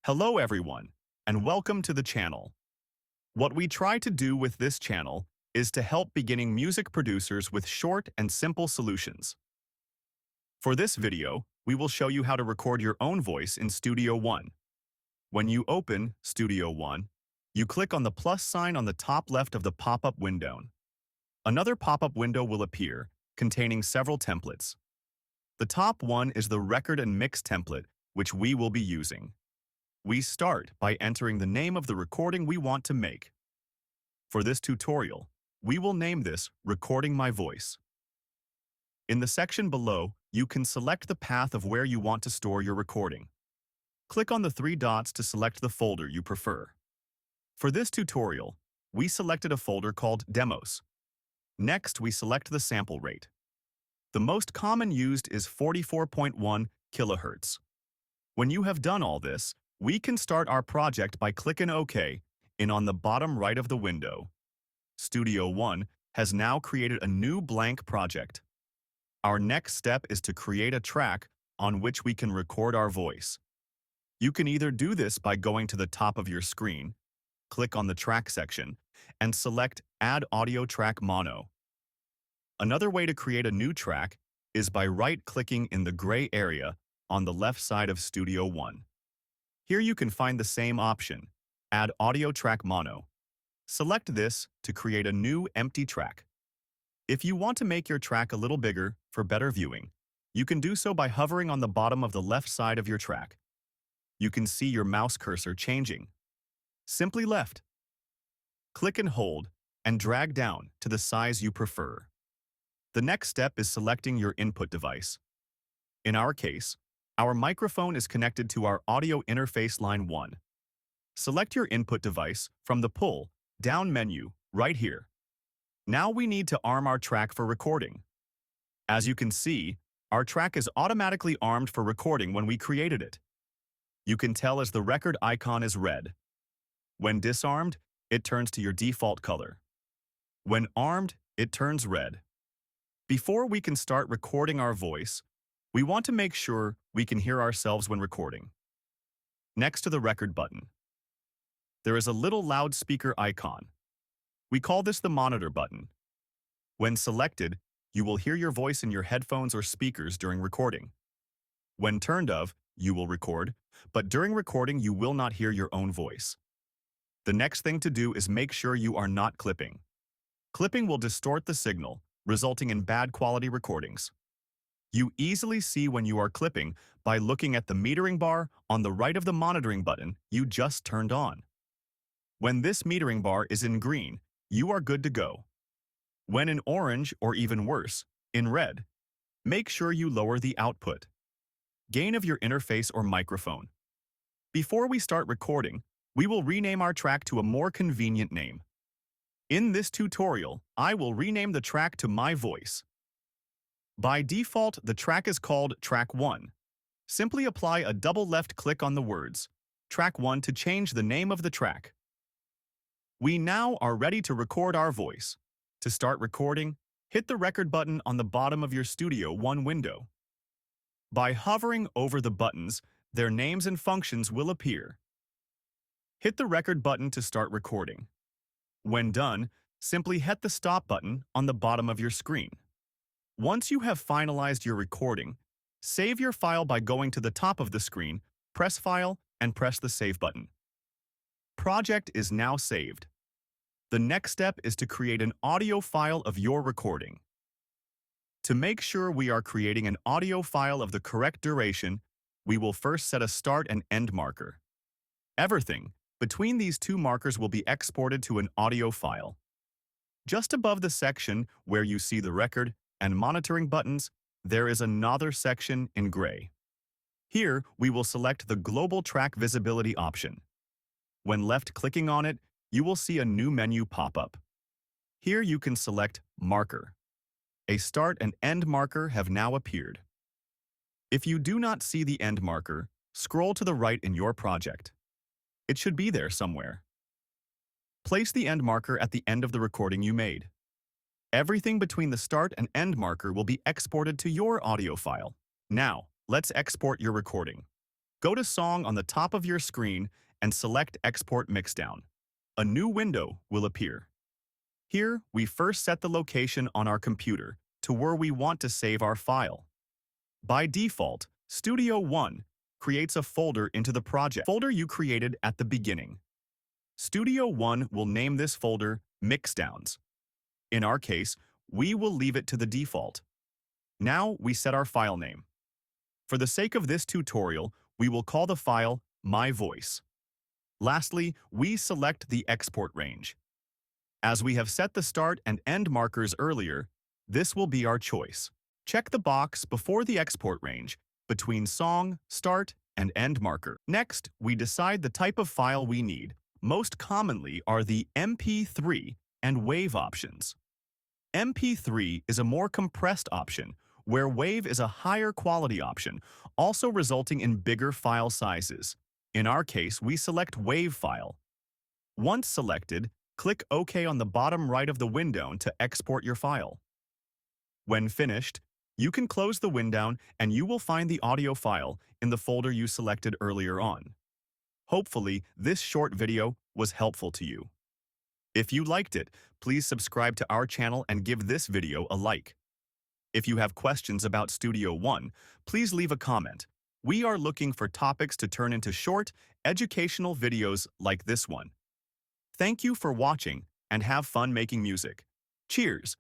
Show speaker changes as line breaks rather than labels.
Hello everyone, and welcome to the channel. What we try to do with this channel is to help beginning music producers with short and simple solutions. For this video, we will show you how to record your own voice in Studio One. When you open Studio One, you click on the plus sign on the top left of the pop-up window. Another pop-up window will appear, containing several templates. The top one is the record and mix template, which we will be using. We start by entering the name of the recording we want to make. For this tutorial, we will name this Recording My Voice. In the section below, you can select the path of where you want to store your recording. Click on the three dots to select the folder you prefer. For this tutorial, we selected a folder called Demos. Next, we select the sample rate. The most common used is 44.1 kHz. When you have done all this, we can start our project by clicking OK on the bottom right of the window. Studio One has now created a new blank project. Our next step is to create a track on which we can record our voice. You can either do this by going to the top of your screen, click on the track section, and select Add Audio Track Mono. Another way to create a new track is by right-clicking in the gray area on the left side of Studio One. Here you can find the same option, Add Audio Track Mono. Select this to create a new empty track. If you want to make your track a little bigger for better viewing, you can do so by hovering on the bottom of the left side of your track. You can see your mouse cursor changing. Simply left. Click and hold and drag down to the size you prefer. The next step is selecting your input device. In our case, our microphone is connected to our audio interface line 1. Select your input device from the pull-down menu right here. Now we need to arm our track for recording. As you can see, our track is automatically armed for recording when we created it. You can tell as the record icon is red. When disarmed, it turns to your default color. When armed, it turns red. Before we can start recording our voice, we want to make sure we can hear ourselves when recording. Next to the record button, there is a little loudspeaker icon. We call this the monitor button. When selected, you will hear your voice in your headphones or speakers during recording. When turned off, you will record, but during recording you will not hear your own voice. The next thing to do is make sure you are not clipping. Clipping will distort the signal, resulting in bad quality recordings. You easily see when you are clipping by looking at the metering bar on the right of the monitoring button you just turned on. When this metering bar is in green, you are good to go. When in orange, or even worse, in red, make sure you lower the output gain of your interface or microphone. Before we start recording, we will rename our track to a more convenient name. In this tutorial, I will rename the track to My Voice. By default, the track is called Track 1. Simply apply a double left click on the words Track 1 to change the name of the track. We now are ready to record our voice. To start recording, hit the record button on the bottom of your Studio One window. By hovering over the buttons, their names and functions will appear. Hit the record button to start recording. When done, simply hit the stop button on the bottom of your screen. Once you have finalized your recording, save your file by going to the top of the screen, press File, and press the Save button. Project is now saved. The next step is to create an audio file of your recording. To make sure we are creating an audio file of the correct duration, we will first set a start and end marker. Everything between these two markers will be exported to an audio file. Just above the section where you see the record and monitoring buttons, there is another section in gray. Here, we will select the Global Track Visibility option. When left-clicking on it, you will see a new menu pop up. Here you can select Marker. A start and end marker have now appeared. If you do not see the end marker, scroll to the right in your project. It should be there somewhere. Place the end marker at the end of the recording you made. Everything between the start and end marker will be exported to your audio file. Now, let's export your recording. Go to Song on the top of your screen and select Export Mixdown. A new window will appear. Here, we first set the location on our computer to where we want to save our file. By default, Studio One creates a folder into the project folder you created at the beginning. Studio One will name this folder Mixdowns. In our case, we will leave it to the default. Now we set our file name. For the sake of this tutorial, we will call the file My Voice. Lastly, we select the export range. As we have set the start and end markers earlier, this will be our choice. Check the box before the export range between song, start, and end marker. Next, we decide the type of file we need. Most commonly are the MP3 and WAV options. MP3 is a more compressed option, where WAV is a higher quality option, also resulting in bigger file sizes. In our case, we select WAV file. Once selected, click OK on the bottom right of the window to export your file. When finished, you can close the window and you will find the audio file in the folder you selected earlier on. Hopefully, this short video was helpful to you. If you liked it, please subscribe to our channel and give this video a like. If you have questions about Studio One, please leave a comment. We are looking for topics to turn into short, educational videos like this one. Thank you for watching and have fun making music. Cheers!